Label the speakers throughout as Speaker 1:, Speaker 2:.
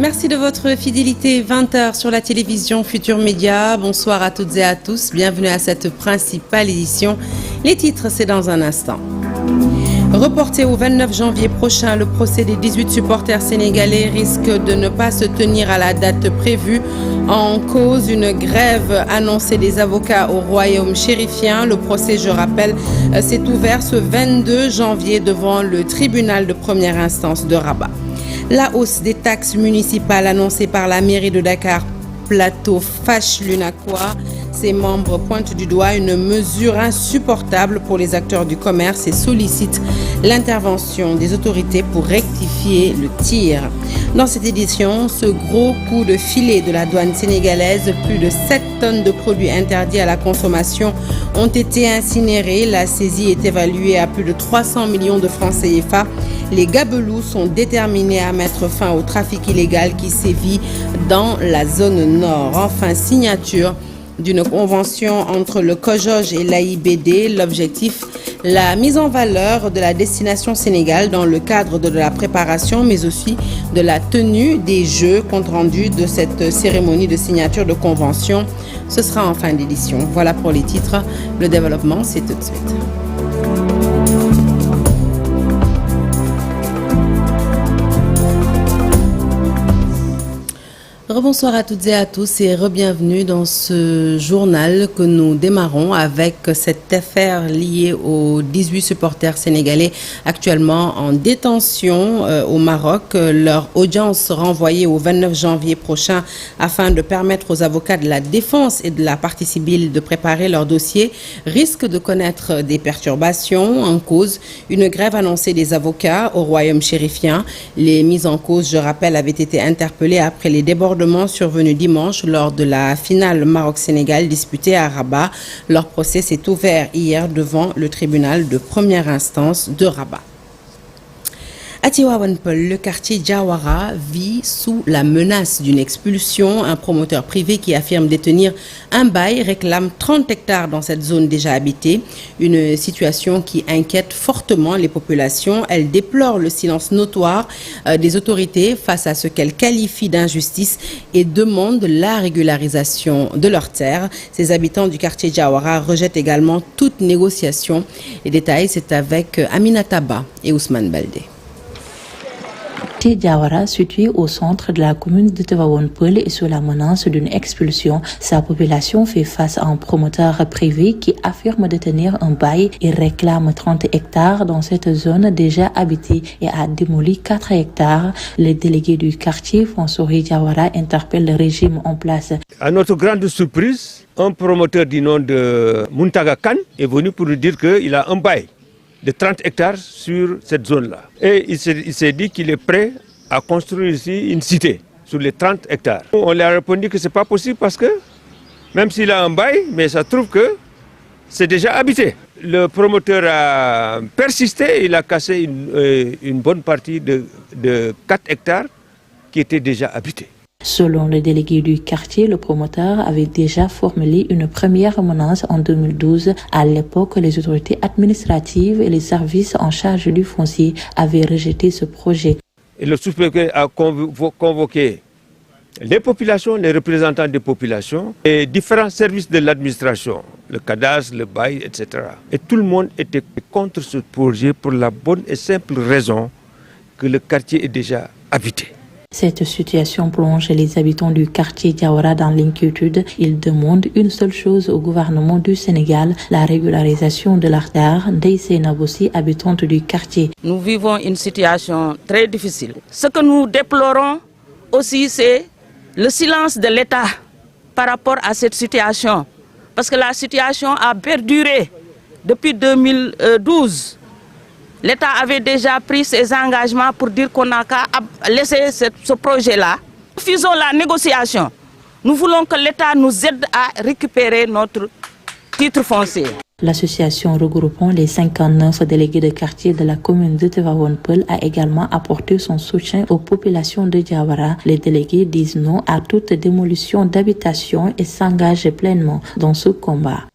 Speaker 1: Merci de votre fidélité. 20h sur la télévision Futur Média. Bonsoir à toutes et à tous. Bienvenue à cette principale édition. Les titres, c'est dans un instant. Reporté au 29 janvier prochain, le procès des 18 supporters sénégalais risque de ne pas se tenir à la date prévue. En cause, une grève annoncée des avocats au royaume chérifien. Le procès, je rappelle, s'est ouvert ce 22 janvier devant le tribunal de première instance de Rabat. La hausse des taxes municipales annoncée par la mairie de Dakar Plateau fâche l'UNACOIS. Ses membres pointent du doigt une mesure insupportable pour les acteurs du commerce et sollicitent l'intervention des autorités pour rectifier le tir. Dans cette édition, ce gros coup de filet de la douane sénégalaise, plus de 7 tonnes de produits interdits à la consommation ont été incinérés. La saisie est évaluée à plus de 300 millions de francs CFA. Les gabelous sont déterminés à mettre fin au trafic illégal qui sévit dans la zone nord. Enfin, signature d'une convention entre le COJOJ et l'AIBD. L'objectif, la mise en valeur de la destination Sénégal dans le cadre de la préparation, mais aussi de la tenue des Jeux. Compte rendu de cette cérémonie de signature de convention, ce sera en fin d'édition. Voilà pour les titres. Le développement, c'est tout de suite. Bonsoir à toutes et à tous et re-bienvenue dans ce journal que nous démarrons avec cette affaire liée aux 18 supporters sénégalais actuellement en détention au Maroc. Leur audience sera renvoyée au 29 janvier prochain afin de permettre aux avocats de la défense et de la partie civile de préparer leur dossier. Risque de connaître des perturbations. En cause, une grève annoncée des avocats au royaume chérifien. Les mises en cause, je rappelle, avaient été interpellées après les débordements survenu dimanche lors de la finale Maroc-Sénégal disputée à Rabat. Leur procès s'est ouvert hier devant le tribunal de première instance de Rabat. À Tivaouane Peulh, le quartier Diawara vit sous la menace d'une expulsion. Un promoteur privé qui affirme détenir un bail réclame 30 hectares dans cette zone déjà habitée. Une situation qui inquiète fortement les populations. Elle déplore le silence notoire des autorités face à ce qu'elle qualifie d'injustice et demande la régularisation de leurs terres. Ces habitants du quartier Diawara rejettent également toute négociation. Les détails, c'est avec Aminata Ba et Ousmane Baldé.
Speaker 2: Diawara, situé au centre de la commune de Tivaouane Peulh, est sous la menace d'une expulsion. Sa population fait face à un promoteur privé qui affirme détenir un bail et réclame 30 hectares dans cette zone déjà habitée et a démoli 4 hectares. Le délégué du quartier, François Diawara, interpelle le régime en place.
Speaker 3: À notre grande surprise, un promoteur du nom de Muntaga Khan est venu pour nous dire qu'il a un bail de 30 hectares sur cette zone-là. Et il s'est dit qu'il est prêt à construire ici une cité sur les 30 hectares. On lui a répondu que ce n'est pas possible parce que, même s'il a un bail, mais ça trouve que c'est déjà habité. Le promoteur a persisté, il a cassé une bonne partie de 4 hectares qui étaient déjà habités.
Speaker 2: Selon le délégué du quartier, le promoteur avait déjà formulé une première menace en 2012. À l'époque, les autorités administratives et les services en charge du foncier avaient rejeté ce projet.
Speaker 3: Et le sous-préfet a convoqué les populations, les représentants des populations et différents services de l'administration, le cadastre, le bail, etc. Et tout le monde était contre ce projet pour la bonne et simple raison que le quartier est déjà habité.
Speaker 2: Cette situation plonge les habitants du quartier Diawara dans l'inquiétude. Ils demandent une seule chose au gouvernement du Sénégal, la régularisation de leurs terres. Deïsé Nabossi, habitante du quartier.
Speaker 4: Nous vivons une situation très difficile. Ce que nous déplorons aussi, c'est le silence de l'État par rapport à cette situation. Parce que la situation a perduré depuis 2012. L'État avait déjà pris ses engagements pour dire qu'on n'a qu'à laisser ce projet-là. Faisons la négociation. Nous voulons que l'État nous aide à récupérer notre titre foncier.
Speaker 2: L'association regroupant les 59 délégués de quartier de la commune de Tivaouane Peulh a également apporté son soutien aux populations de Diawara. Les délégués disent non à toute démolition d'habitation et s'engagent pleinement dans ce combat.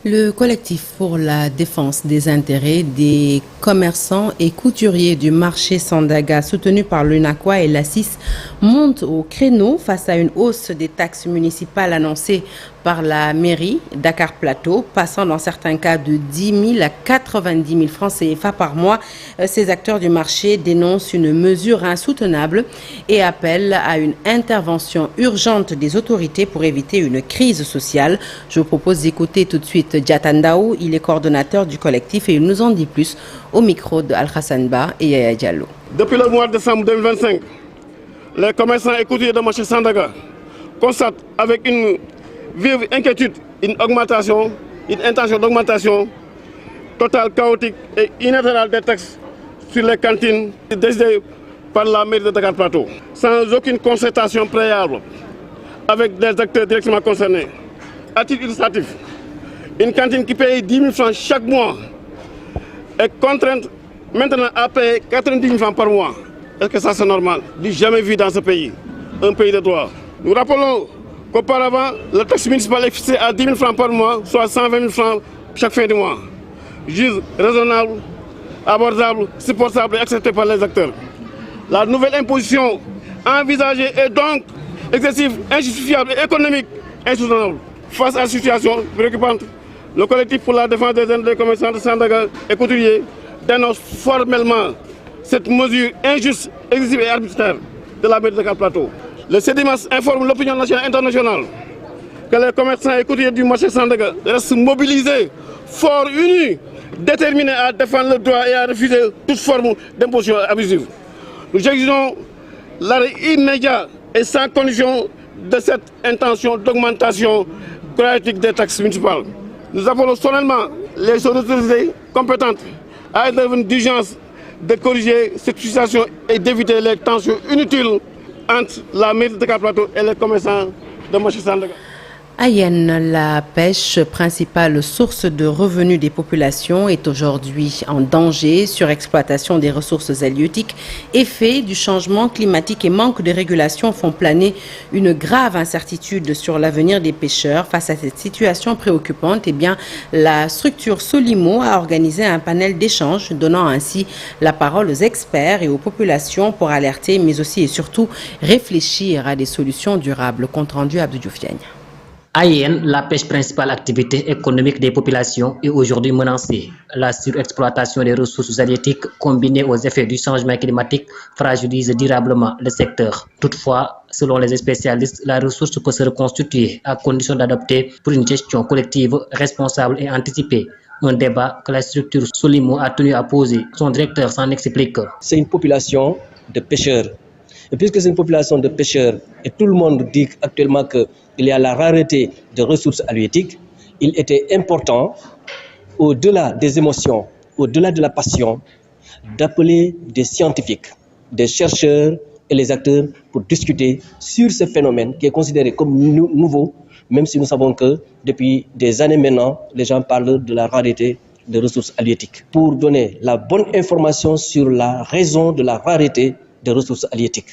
Speaker 1: Le collectif pour la défense des intérêts des commerçants et couturiers du marché Sandaga, soutenu par l'UNACOIS et l'ACIS, monte au créneau face à une hausse des taxes municipales annoncée par la mairie Dakar Plateau, passant dans certains cas de 10 000 à 90 000 francs CFA par mois. Ces acteurs du marché dénoncent une mesure insoutenable et appellent à une intervention urgente des autorités pour éviter une crise sociale. Je vous propose d'écouter tout de suite Djatandaou, il est coordonnateur du collectif et il nous en dit plus au micro de Al-Hassan Ba et Yaya Diallo.
Speaker 5: Depuis le mois de décembre 2025, les commerçants et couturiers de marché Sandaga constatent avec une vive inquiétude une intention d'augmentation totale, chaotique et unilatérale des taxes sur les cantines décidées par la mairie de Dakar Plateau, sans aucune concertation préalable avec des acteurs directement concernés. À titre illustratif, une cantine qui paye 10 000 francs chaque mois est contrainte maintenant à payer 90 000 francs par mois. Est-ce que ça c'est normal? Du jamais vu dans ce pays, un pays de droit. Nous rappelons qu'auparavant, la taxe municipale est fixée à 10 000 francs par mois, soit 120 000 francs chaque fin de mois. Juste raisonnable, abordable, supportable et accepté par les acteurs. La nouvelle imposition envisagée est donc excessive, injustifiable et économique insoutenable. Face à la situation préoccupante, le collectif pour la défense des intérêts des commerçants de Sandaga et couturiers dénonce formellement cette mesure injuste, excessive et arbitraire de la mairie de Dakar Plateau. Le CEDIMAS informe l'opinion nationale et internationale que les commerçants et couturiers du marché Sandaga restent mobilisés, forts, unis, déterminés à défendre le droit et à refuser toute forme d'imposition abusive. Nous exigeons l'arrêt immédiat et sans condition de cette intention d'augmentation chaotique des taxes municipales. Nous appelons solennellement les autorités compétentes à intervenir d'urgence de corriger cette situation et d'éviter les tensions inutiles entre la mairie de Dakar Plateau et les commerçants de marché Sandaga.
Speaker 1: À Yen, la pêche, principale source de revenus des populations, est aujourd'hui en danger. Surexploitation des ressources halieutiques, effets du changement climatique et manque de régulation font planer une grave incertitude sur l'avenir des pêcheurs. Face à cette situation préoccupante, la structure Solimo a organisé un panel d'échange, donnant ainsi la parole aux experts et aux populations pour alerter, mais aussi et surtout réfléchir à des solutions durables. Compte rendu Abdou Diouf Diagne.
Speaker 6: À Yen, la pêche, principale activité économique des populations, est aujourd'hui menacée. La surexploitation des ressources halieutiques combinée aux effets du changement climatique fragilise durablement le secteur. Toutefois, selon les spécialistes, la ressource peut se reconstituer à condition d'adopter pour une gestion collective, responsable et anticipée. Un débat que la structure Solimo a tenu à poser. Son directeur s'en explique.
Speaker 7: C'est une population de pêcheurs. Et puisque c'est une population de pêcheurs, et tout le monde dit actuellement qu'il y a la rareté de ressources halieutiques, il était important, au-delà des émotions, au-delà de la passion, d'appeler des scientifiques, des chercheurs et les acteurs pour discuter sur ce phénomène qui est considéré comme nouveau, même si nous savons que depuis des années maintenant, les gens parlent de la rareté des ressources halieutiques. Pour donner la bonne information sur la raison de la rareté des ressources halieutiques.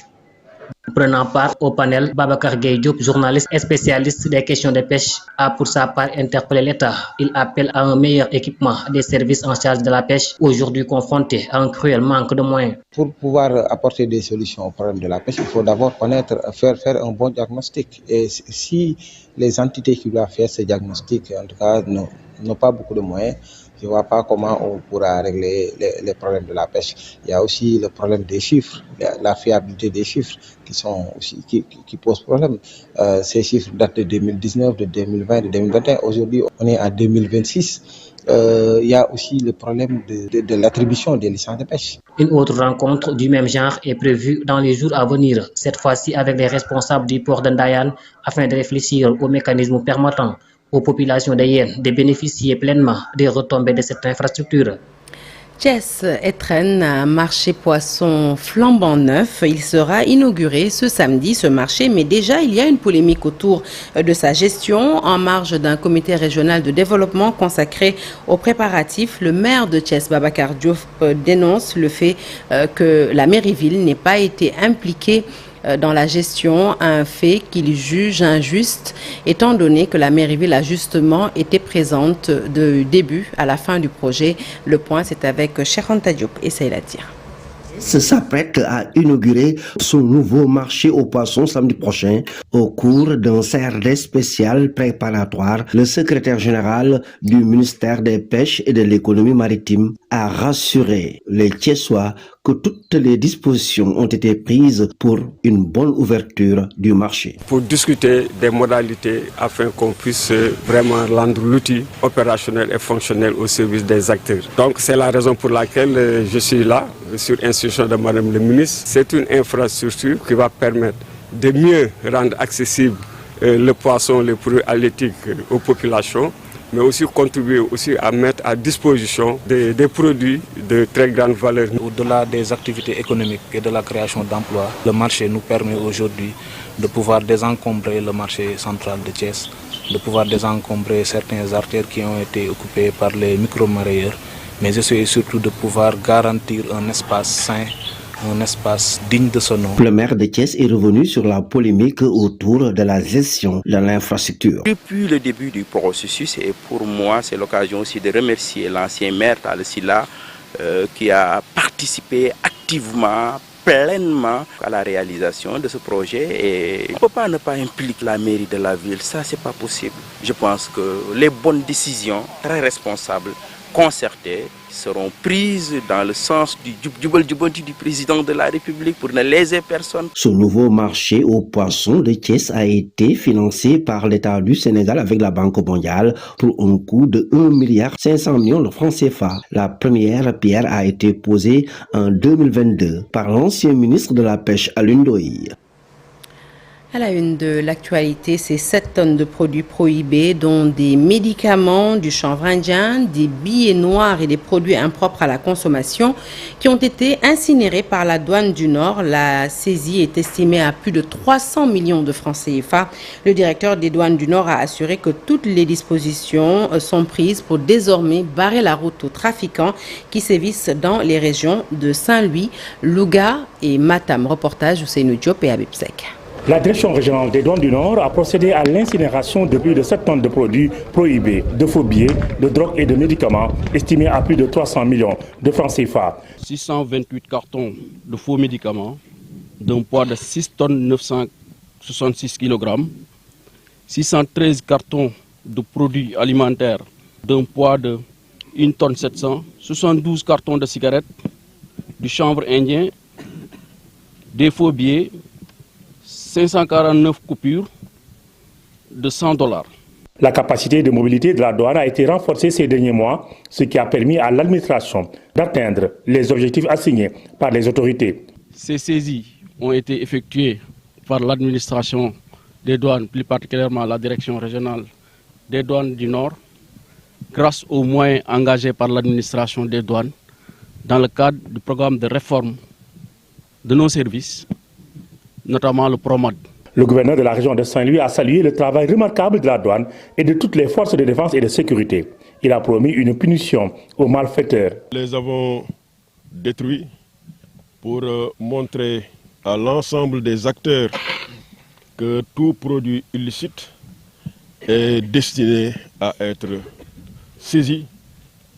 Speaker 6: Prenant part au panel, Babacar Gueye Diop, journaliste et spécialiste des questions de pêche, a pour sa part interpellé l'État. Il appelle à un meilleur équipement des services en charge de la pêche, aujourd'hui confrontés à un cruel manque de moyens.
Speaker 8: Pour pouvoir apporter des solutions au problème de la pêche, il faut d'abord faire un bon diagnostic. Et si les entités qui doivent faire ce diagnostic, en tout cas, n'ont pas beaucoup de moyens, je ne vois pas comment on pourra régler les problèmes de la pêche. Il y a aussi le problème des chiffres, la fiabilité des chiffres qui posent problème. Ces chiffres datent de 2019, de 2020, de 2021. Aujourd'hui, on est en 2026. Il y a aussi le problème de l'attribution des licences de pêche.
Speaker 6: Une autre rencontre du même genre est prévue dans les jours à venir, cette fois-ci avec les responsables du port de Ndayan, afin de réfléchir aux mécanismes permettant aux populations de Yen de bénéficier pleinement des retombées de cette infrastructure.
Speaker 1: Thiès étrenne un marché poisson flambant neuf. Il sera inauguré ce samedi, ce marché, mais déjà il y a une polémique autour de sa gestion. En marge d'un comité régional de développement consacré aux préparatifs, le maire de Thiès, Babacar Diop, dénonce le fait que la mairie-ville n'ait pas été impliquée dans la gestion, un fait qu'il juge injuste, étant donné que la mairie-ville a justement été présente du début à la fin du projet. Le point, c'est avec Cheikh Anta Diop et Seyla Dir.
Speaker 9: S'apprête à inaugurer son nouveau marché aux poissons samedi prochain. Au cours d'un CRD spécial préparatoire, le secrétaire général du ministère des Pêches et de l'économie maritime a rassuré les Thiessois que toutes les dispositions ont été prises pour une bonne ouverture du marché.
Speaker 3: Pour discuter des modalités afin qu'on puisse vraiment rendre l'outil opérationnel et fonctionnel au service des acteurs. Donc c'est la raison pour laquelle je suis là, sur instruction de Madame le ministre. C'est une infrastructure qui va permettre de mieux rendre accessible le poisson, les produits halieutiques aux populations, mais aussi contribuer aussi à mettre à disposition des produits de très grande valeur.
Speaker 10: Au-delà des activités économiques et de la création d'emplois, le marché nous permet aujourd'hui de pouvoir désencombrer le marché central de Thiès, de pouvoir désencombrer certaines artères qui ont été occupées par les micro-marailleurs, mais aussi surtout de pouvoir garantir un espace sain, un espace digne de ce nom.
Speaker 9: Le maire de Thiès est revenu sur la polémique autour de la gestion de l'infrastructure.
Speaker 11: Depuis le début du processus, et pour moi c'est l'occasion aussi de remercier l'ancien maire Talla Sylla qui a participé activement, pleinement à la réalisation de ce projet, et on ne peut pas ne pas impliquer la mairie de la ville, ça c'est pas possible. Je pense que les bonnes décisions très responsables, concertées, seront prises dans le sens du jubal-jubanti du président de la République pour ne léser personne.
Speaker 9: Ce nouveau marché aux poissons de Thiès a été financé par l'État du Sénégal avec la Banque mondiale pour un coût de 1,5 milliard de francs CFA. La première pierre a été posée en 2022 par l'ancien ministre de la Pêche Alioune Ndoye.
Speaker 1: À la une de l'actualité, c'est 7 tonnes de produits prohibés, dont des médicaments, du chanvre indien, des billets noirs et des produits impropres à la consommation qui ont été incinérés par la douane du Nord. La saisie est estimée à plus de 300 millions de francs CFA. Le directeur des douanes du Nord a assuré que toutes les dispositions sont prises pour désormais barrer la route aux trafiquants qui sévissent dans les régions de Saint-Louis, Louga et Matam. Reportage Ousseynou Diop et Habib Sek.
Speaker 12: La direction régionale des douanes du Nord a procédé à l'incinération de plus de 7 tonnes de produits prohibés, de faux billets, de drogue et de médicaments, estimés à plus de 300 millions de francs CFA.
Speaker 13: 628 cartons de faux médicaments d'un poids de 6 tonnes 966 kg, 613 cartons de produits alimentaires d'un poids de 1 tonne 700, 72 cartons de cigarettes, du chanvre indien, des faux billets, 549 coupures de $100.
Speaker 12: La capacité de mobilité de la douane a été renforcée ces derniers mois, ce qui a permis à l'administration d'atteindre les objectifs assignés par les autorités.
Speaker 13: Ces saisies ont été effectuées par l'administration des douanes, plus particulièrement la direction régionale des douanes du Nord, grâce aux moyens engagés par l'administration des douanes dans le cadre du programme de réforme de nos services, notamment le PROMAD.
Speaker 12: Le gouverneur de la région de Saint-Louis a salué le travail remarquable de la douane et de toutes les forces de défense et de sécurité. Il a promis une punition aux malfaiteurs.
Speaker 14: Nous les avons détruits pour montrer à l'ensemble des acteurs que tout produit illicite est destiné à être saisi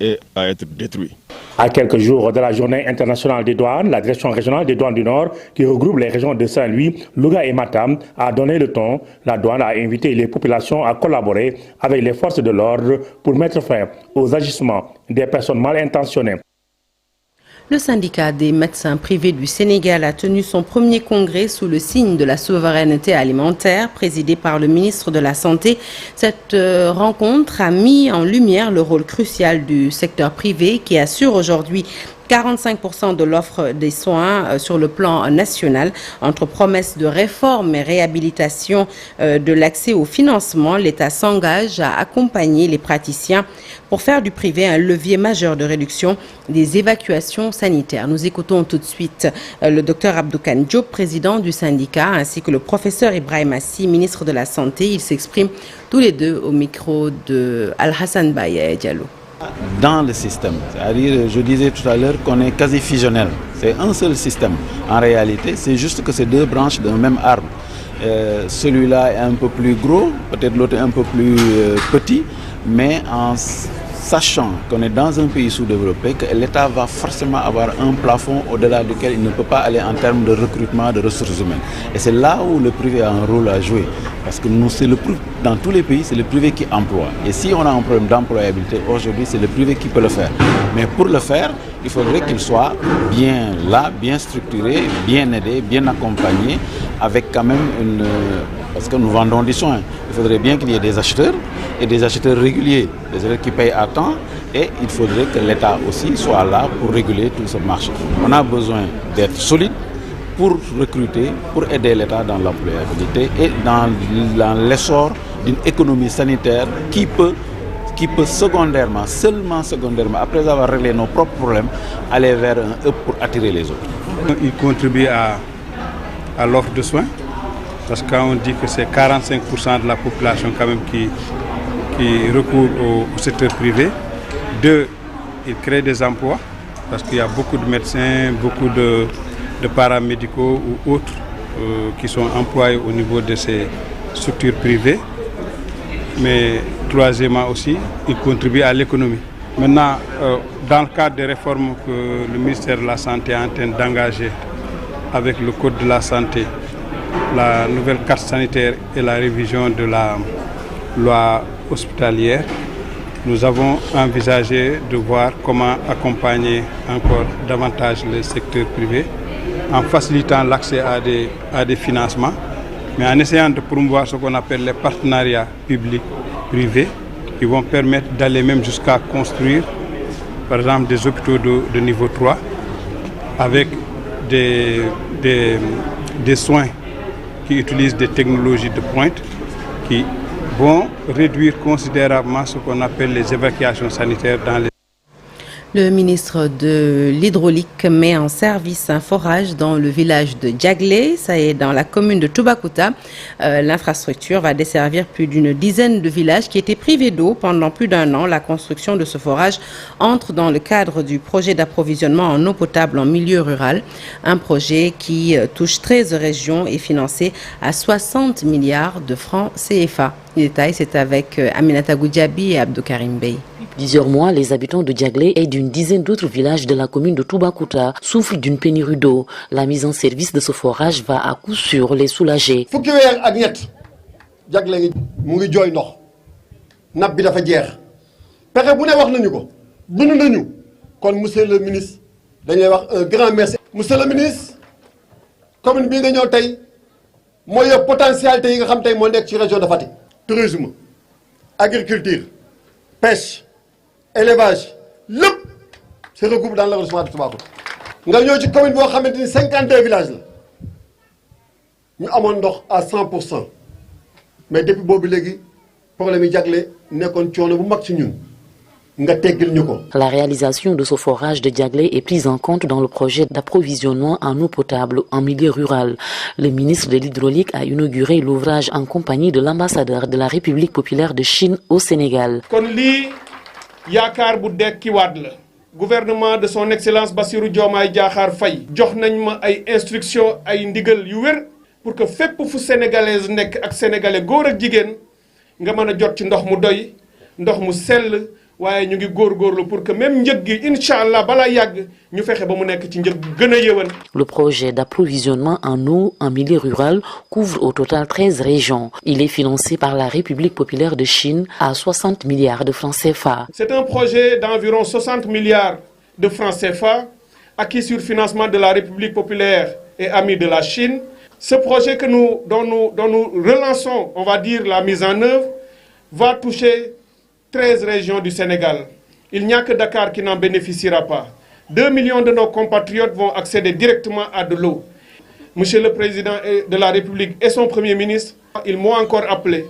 Speaker 14: et à être détruit.
Speaker 12: À quelques jours de la journée internationale des douanes, la direction régionale des douanes du Nord, qui regroupe les régions de Saint-Louis, Louga et Matam, a donné le ton. La douane a invité les populations à collaborer avec les forces de l'ordre pour mettre fin aux agissements des personnes mal intentionnées.
Speaker 1: Le syndicat des médecins privés du Sénégal a tenu son premier congrès sous le signe de la souveraineté alimentaire, présidé par le ministre de la Santé. Cette rencontre a mis en lumière le rôle crucial du secteur privé qui assure aujourd'hui 45% de l'offre des soins sur le plan national. Entre promesses de réforme et réhabilitation de l'accès au financement, l'État s'engage à accompagner les praticiens pour faire du privé un levier majeur de réduction des évacuations sanitaires. Nous écoutons tout de suite le docteur Abdoukan Diop, président du syndicat, ainsi que le professeur Ibrahim Assi, ministre de la Santé. Ils s'expriment tous les deux au micro de Al-Hassan Baye Diallo.
Speaker 15: Dans le système, c'est-à-dire, je disais tout à l'heure qu'on est quasi fusionnel. C'est un seul système. En réalité, c'est juste que c'est deux branches d'un même arbre. Celui-là est un peu plus gros, peut-être l'autre est un peu plus petit, mais en sachant qu'on est dans un pays sous-développé, que l'État va forcément avoir un plafond au-delà duquel il ne peut pas aller en termes de recrutement de ressources humaines. Et c'est là où le privé a un rôle à jouer. Parce que nous, dans tous les pays, c'est le privé qui emploie. Et si on a un problème d'employabilité, aujourd'hui, c'est le privé qui peut le faire. Mais pour le faire, il faudrait qu'il soit bien là, bien structuré, bien aidé, bien accompagné, avec quand même une... Parce que nous vendons du soin. Il faudrait bien qu'il y ait des acheteurs et des acheteurs réguliers, des acheteurs qui payent à temps, et il faudrait que l'État aussi soit là pour réguler tout ce marché. On a besoin d'être solide pour recruter, pour aider l'État dans l'employabilité et dans l'essor d'une économie sanitaire qui peut secondairement, seulement secondairement, après avoir réglé nos propres problèmes, aller vers un hub pour attirer les autres.
Speaker 16: Il contribue à l'offre de soins, parce que quand on dit que c'est 45% de la population quand même qui recourt au secteur privé. Deux, il crée des emplois, parce qu'il y a beaucoup de médecins, beaucoup de paramédicaux ou autres qui sont employés au niveau de ces structures privées. Mais troisièmement aussi, il contribue à l'économie. Maintenant, dans le cadre des réformes que le ministère de la Santé est en train d'engager avec le Code de la santé, la nouvelle carte sanitaire et la révision de la loi hospitalière, nous avons envisagé de voir comment accompagner encore davantage le secteur privé en facilitant l'accès à des financements, mais en essayant de promouvoir ce qu'on appelle les partenariats publics-privés qui vont permettre d'aller même jusqu'à construire, par exemple, des hôpitaux de niveau 3 avec des soins qui utilisent des technologies de pointe qui vont réduire considérablement ce qu'on appelle les évacuations sanitaires dans les...
Speaker 1: Le ministre de l'Hydraulique met en service un forage dans le village de Diaglé, ça est dans la commune de Toubacouta. L'infrastructure va desservir plus d'une dizaine de villages qui étaient privés d'eau pendant plus d'un an. La construction de ce forage entre dans le cadre du projet d'approvisionnement en eau potable en milieu rural, un projet qui touche 13 régions et financé à 60 milliards de francs CFA. Les détails, c'est avec Aminata Goudiaby et Abdoukarim Bey.
Speaker 17: Plusieurs mois, les habitants de Diaglé et d'une dizaine d'autres villages de la commune de Toubacouta souffrent d'une pénurie d'eau. La mise en service de ce forage va à coup sûr les soulager.
Speaker 18: fukki weer ak ñett Diaglé mu ngi jooy ndox napp bi dafa jeex pexe bu ne wax nañu ko bind nañu kon monsieur le ministre dañuy wax un grand merci. monsieur le ministre commune bii nga ñëw tey mooy potentialité yi nga xam tey moo nekk ci région de Fatick. Tourisme, agriculture, pêche, élevage, lépp se regroupe dans l'arrondissement de Toubacouta. nga ñëw ci commune boo xamante ni 52 villages la ñu amoon ndox à 100%, mais depuis boobu léegi problème yi Diaglé nekkoon coono bu mag ci ñun.
Speaker 17: La réalisation de ce forage de Diaglé est prise en compte dans le projet d'approvisionnement en eau potable en milieu rural. Le ministre de l'Hydraulique a inauguré l'ouvrage en compagnie de l'ambassadeur de la République populaire de Chine au Sénégal.
Speaker 19: Kon li yaakaar bu dekkiwaat la gouvernement de son excellence Bassirou Diomaye Diakhar Faye jox nañ ma ay instructions ay ndigal yu wér pour que fépp fu sénégalaise nekk ak sénégalais góor ak jigéen nga mën a jot ci ndox mu doy ndox mu sell. Pour que même Inch'Allah bala yag ñu fexé ba mu nekk ci gëna yëwën.
Speaker 17: Le projet d'approvisionnement en eau en milieu rural couvre au total 13 régions. Il est financé par la République populaire de Chine à 60 milliards de francs CFA.
Speaker 19: C'est un projet d'environ 60 milliards de francs CFA acquis sur financement de la République populaire et amie de la Chine. Ce projet dont nous relançons, on va dire, la mise en œuvre va toucher 13 régions du Sénégal. Il n'y a que Dakar qui n'en bénéficiera pas. 2 millions de nos compatriotes vont accéder directement à de l'eau. Monsieur le Président de la République et son Premier ministre, ils m'ont encore appelé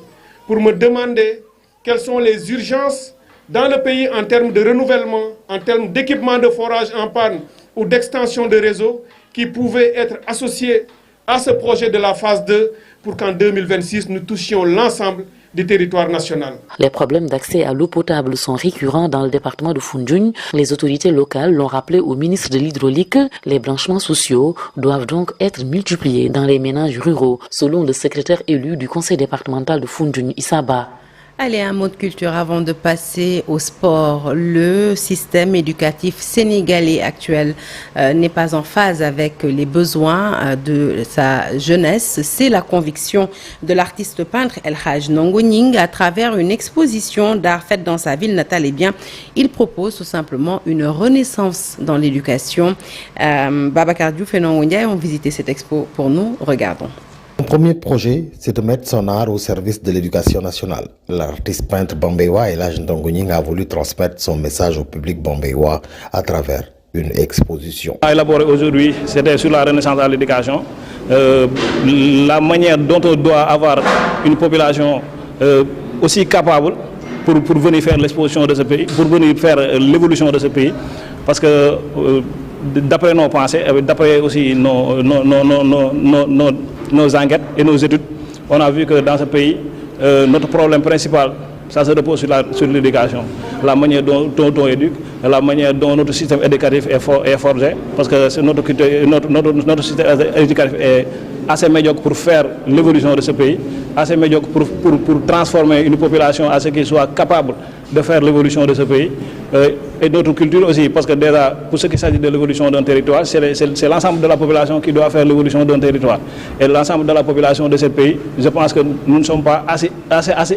Speaker 19: pour me demander quelles sont les urgences dans le pays en termes de renouvellement, en termes d'équipement de forage en panne ou d'extension de réseau qui pouvaient être associés à ce projet de la phase 2 pour qu'en 2026, nous touchions l'ensemble du territoire national.
Speaker 17: Les problèmes d'accès à l'eau potable sont récurrents dans le département de Foundiougne. Les autorités locales l'ont rappelé au ministre de l'Hydraulique. Les branchements sociaux doivent donc être multipliés dans les ménages ruraux, selon le secrétaire élu du conseil départemental de Foundiougne, Issaba.
Speaker 1: Allez, un mot de culture avant de passer au sport. Le système éducatif sénégalais actuel n'est pas en phase avec les besoins de sa jeunesse. C'est la conviction de l'artiste peintre El Hadj Ndongo Gning à travers une exposition d'art faite dans sa ville natale. Eh bien, il propose tout simplement une renaissance dans l'éducation. Babacar Diouf et Ndongo Ndiaye ont visité cette expo pour nous. Regardons.
Speaker 20: Son premier projet, c'est de mettre son art au service de l'éducation nationale. L'artiste peintre bambéois El Hadj Ndongo Gning a voulu transmettre son message au public bambéois à travers une exposition.
Speaker 10: Élaboré aujourd'hui, c'était sur la renaissance de l'éducation, la manière dont on doit avoir une population aussi capable pour venir faire l'exposition de ce pays, pour venir faire l'évolution de ce pays, parce que d'après nos pensées, d'après aussi nos enquêtes et nos études, on a vu que dans ce pays, notre problème principal, ça se repose sur l'éducation. La manière dont on éduque, la manière dont notre système éducatif est forgé, parce que notre système éducatif est assez médiocre pour faire l'évolution de ce pays, assez médiocre pour transformer une population à ce qu'il soit capable de faire l'évolution de ce pays. Et notre culture aussi, parce que déjà, pour ce qui s'agit de l'évolution d'un territoire, c'est l'ensemble de la population qui doit faire l'évolution d'un territoire. Et l'ensemble de la population de ce pays, je pense que nous ne sommes pas assez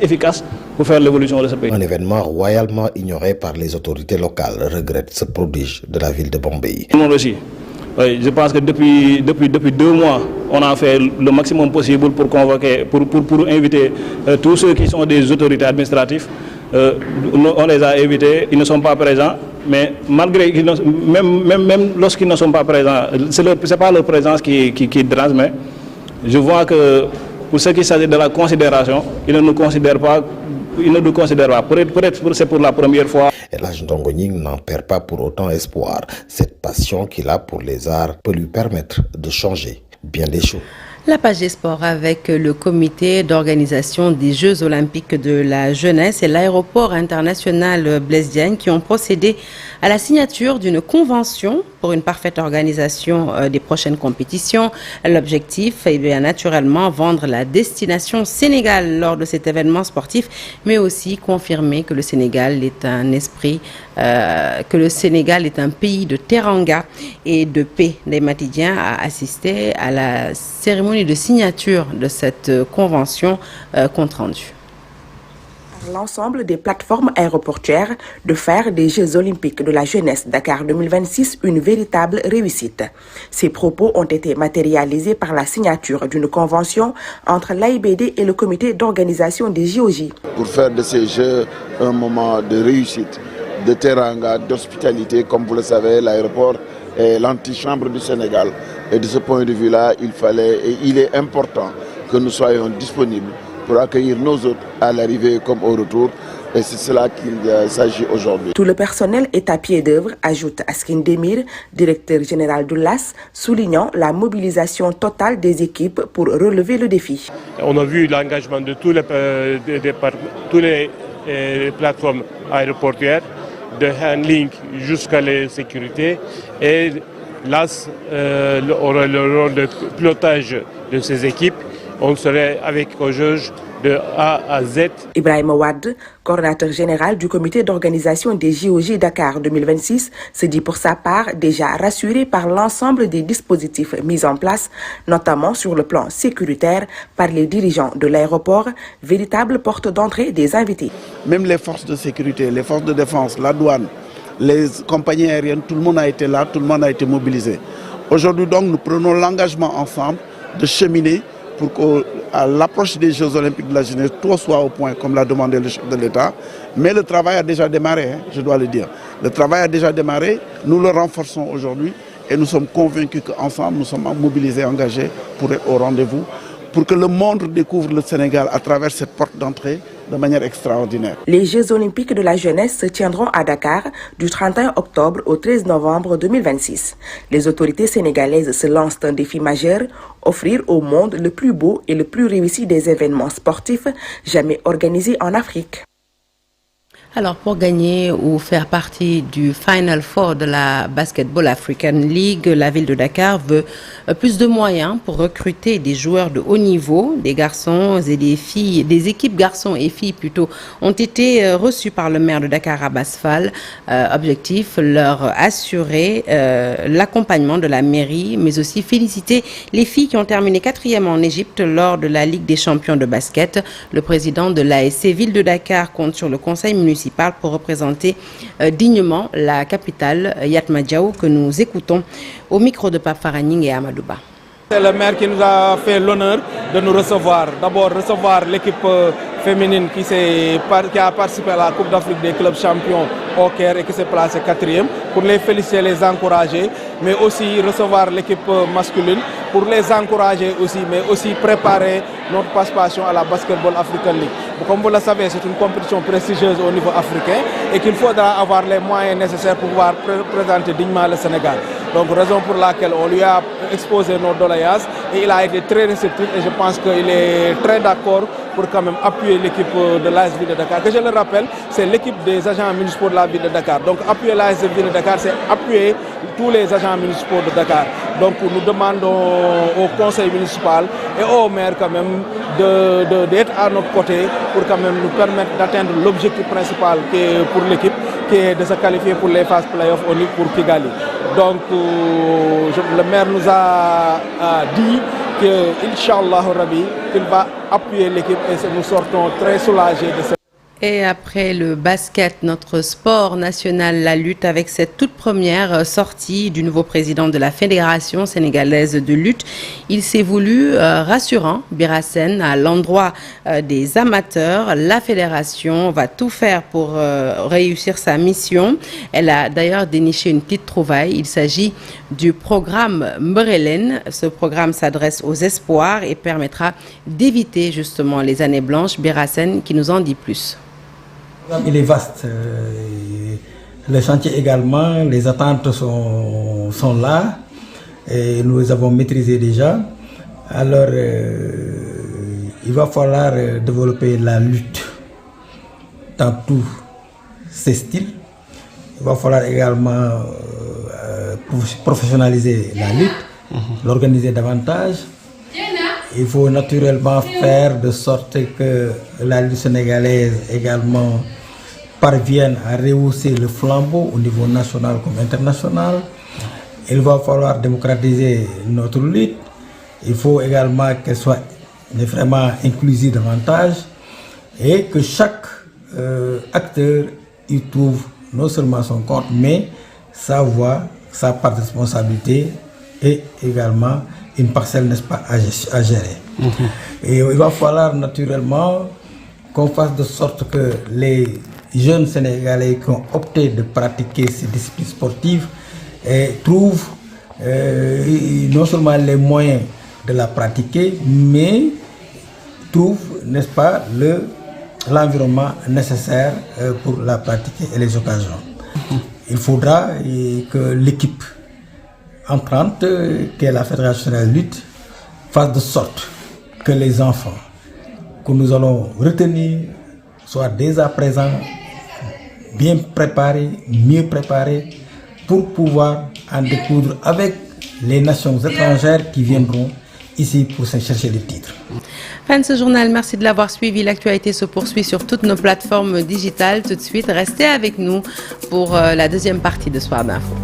Speaker 10: efficaces pour faire l'évolution de ce pays.
Speaker 20: Un événement royalement ignoré par les autorités locales regrette ce prodige de la ville de Bambey.
Speaker 10: Tout le monde aussi. Oui, je pense que depuis 2 mois, on a fait le maximum possible pour convoquer, pour inviter tous ceux qui sont des autorités administratives. On les a invités, ils ne sont pas présents, mais malgré même lorsqu'ils ne sont pas présents, ce n'est pas leur présence qui dérange, mais je vois que pour ce qui s'agit de la considération, ils ne nous considèrent pas. Peut-être c'est pour la première fois.
Speaker 20: El Hadj Ndongo Gning n'en perd pas pour autant espoir. Cette passion qu'il a pour les arts peut lui permettre de changer bien des choses.
Speaker 1: La page des sports avec le comité d'organisation des Jeux olympiques de la jeunesse et l'aéroport international Blaise Diagne qui ont procédé à la signature d'une convention pour une parfaite organisation des prochaines compétitions. L'objectif est bien naturellement vendre la destination Sénégal lors de cet événement sportif, mais aussi confirmer que le Sénégal est un pays de teranga et de paix. Ndeye Dieng a assisté à la cérémonie de signature de cette convention compte rendu.
Speaker 21: L'ensemble des plateformes aéroportuaires de faire des Jeux olympiques de la jeunesse Dakar 2026 une véritable réussite. Ces propos ont été matérialisés par la signature d'une convention entre l'AIBD et le comité d'organisation des JOJ.
Speaker 22: Pour faire de ces Jeux un moment de réussite, de teranga, d'hospitalité, comme vous le savez, l'aéroport est l'antichambre du Sénégal. Et de ce point de vue-là, il est important que nous soyons disponibles pour accueillir nos hôtes à l'arrivée comme au retour. Et c'est cela qu'il s'agit aujourd'hui.
Speaker 21: Tout le personnel est à pied d'œuvre, ajoute Askin Demir, directeur général de l'AS, soulignant la mobilisation totale des équipes pour relever le défi.
Speaker 23: On a vu l'engagement de toutes les plateformes aéroportuaires, de handling jusqu'à la sécurité. Et l'AS aura le rôle de pilotage de ces équipes. On serait avec aux juges de A à Z.
Speaker 21: Ibrahim Ouad, coordinateur général du comité d'organisation des JOJ Dakar 2026, se dit pour sa part déjà rassuré par l'ensemble des dispositifs mis en place, notamment sur le plan sécuritaire par les dirigeants de l'aéroport, véritable porte d'entrée des invités.
Speaker 24: Même les forces de sécurité, les forces de défense, la douane, les compagnies aériennes, tout le monde a été là, tout le monde a été mobilisé. Aujourd'hui donc, nous prenons l'engagement ensemble de cheminer pour qu'à l'approche des Jeux olympiques de la jeunesse, tout soit au point, comme l'a demandé le chef de l'État. Mais le travail a déjà démarré, je dois le dire. Le travail a déjà démarré, nous le renforçons aujourd'hui et nous sommes convaincus qu'ensemble, nous sommes mobilisés, engagés pour être au rendez-vous, pour que le monde découvre le Sénégal à travers cette porte d'entrée de manière extraordinaire.
Speaker 21: Les Jeux olympiques de la jeunesse se tiendront à Dakar du 31 octobre au 13 novembre 2026. Les autorités sénégalaises se lancent un défi majeur, offrir au monde le plus beau et le plus réussi des événements sportifs jamais organisés en Afrique.
Speaker 1: Alors, pour gagner ou faire partie du Final Four de la Basketball African League, la ville de Dakar veut plus de moyens pour recruter des joueurs de haut niveau. Des garçons et des filles, des équipes garçons et filles plutôt, ont été reçus par le maire de Dakar, Abass Fall. Objectif, leur assurer l'accompagnement de la mairie, mais aussi féliciter les filles qui ont terminé 4e en Égypte lors de la Ligue des champions de basket. Le président de l'ASC Ville de Dakar compte sur le conseil municipal pour représenter dignement la capitale, Yatma Diaw, que nous écoutons au micro de Pape Faragning et Amadouba.
Speaker 2: C'est le maire qui nous a fait l'honneur de nous recevoir. D'abord recevoir l'équipe féminine qui a participé à la Coupe d'Afrique des clubs champions au Caire et qui s'est placée 4e, pour les féliciter, les encourager, mais aussi recevoir l'équipe masculine pour les encourager aussi, mais aussi préparer notre participation à la Basketball African League. Comme vous le savez, c'est une compétition prestigieuse au niveau africain et qu'il faudra avoir les moyens nécessaires pour pouvoir présenter dignement le Sénégal. Donc, raison pour laquelle on lui a exposé nos doléances et il a été très réceptif et je pense qu'il est très d'accord pour quand même appuyer l'équipe de l'AS Ville de Dakar. Que je le rappelle, c'est l'équipe des agents municipaux de la Ville de Dakar. Donc, appuyer l'AS Ville de Dakar, c'est appuyer tous les agents municipaux de Dakar. Donc, nous demandons au conseil municipal et au maire quand même d'être à notre côté pour quand même nous permettre d'atteindre l'objectif principal qui est pour l'équipe, qui est de se qualifier pour les phases play-off au niveau pour Kigali. Donc, le maire nous a dit que, Inch'Allah Rabbi, qu'il va appuyer l'équipe et nous sortons très soulagés de cette.
Speaker 1: Et après le basket, notre sport national, la lutte, avec cette toute première sortie du nouveau président de la Fédération sénégalaise de lutte, il s'est voulu rassurant, Birassène, à l'endroit des amateurs. La fédération va tout faire pour réussir sa mission. Elle a d'ailleurs déniché une petite trouvaille. Il s'agit du programme Mbrelen. Ce programme s'adresse aux espoirs et permettra d'éviter justement les années blanches. Birassène qui nous en dit plus.
Speaker 4: Il est vaste. Le chantier également, les attentes sont là et nous les avons maîtrisées déjà. Alors, il va falloir développer la lutte dans tous ses styles. Il va falloir également professionnaliser la lutte, l'organiser davantage. Il faut naturellement faire de sorte que la lutte sénégalaise également parvienne à rehausser le flambeau au niveau national comme international. Il va falloir démocratiser notre lutte. Il faut également qu'elle soit vraiment inclusive davantage et que chaque acteur y trouve non seulement son compte, mais sa voix, sa part de responsabilité et également une parcelle, n'est-ce pas, à gérer. Et il va falloir naturellement qu'on fasse de sorte que les jeunes Sénégalais qui ont opté de pratiquer ces disciplines sportives trouvent non seulement les moyens de la pratiquer, mais trouvent, n'est-ce pas, l'environnement nécessaire pour la pratiquer et les occasions. Il faudra que l'équipe entrante, qui est la Fédération de la lutte, fasse de sorte que les enfants que nous allons retenir soient dès à présent bien préparés, mieux préparés, pour pouvoir en découdre avec les nations étrangères qui viendront ici pour se chercher les titres.
Speaker 1: Fin de ce journal, merci de l'avoir suivi. L'actualité se poursuit sur toutes nos plateformes digitales. Tout de suite, restez avec nous pour la deuxième partie de Soir d'Info.